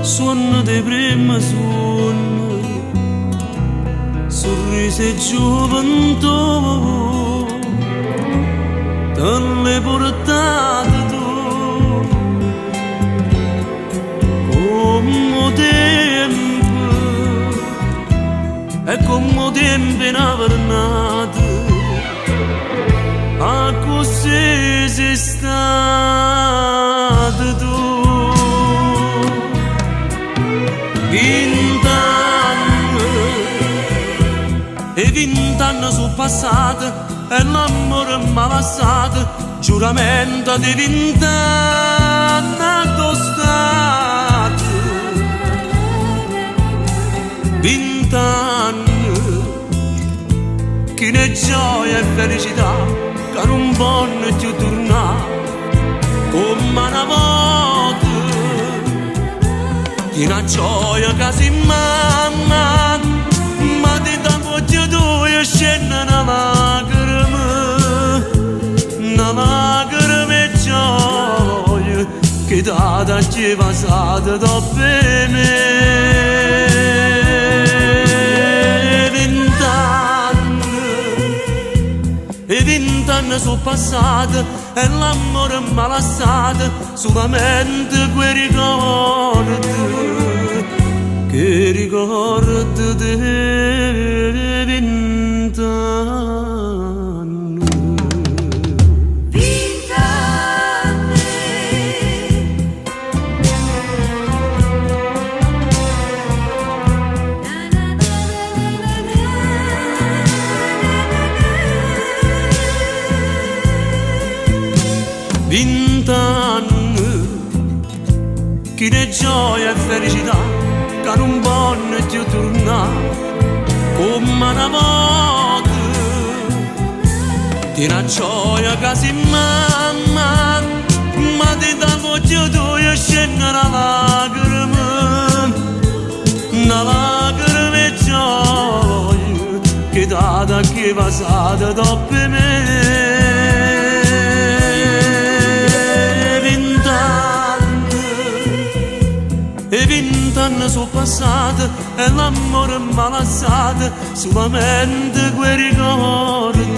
suono di prima suono, sorriso e gioventù, te le portate tu, come tempo, e come tempo in avernata, a così sei stato tu. 20 anni sono passati e l'amore m'ha lasciato, giuramento di 20 anni costati. 20 anni che ne gioia e felicità, che non voglio più tornare come una volta, che una gioia che si manna, ma di tanto che tu scende una lacrima e gioia che data ci passata dopo me. 20 anni sono passati e l'amore m'ha lasciato, solamente quei ricordi, che ricordi di 20 anni. 20 anni. Vent'anni che ne gioia e felicità, che non voglio più tornare come una volta, di una gioia che si manna, ma di tanto che tu scende una lacrima e gioia che data che passata dopo me. 20 anni sono passati e l'amore m'ha lasciato, solamente quei ricordi,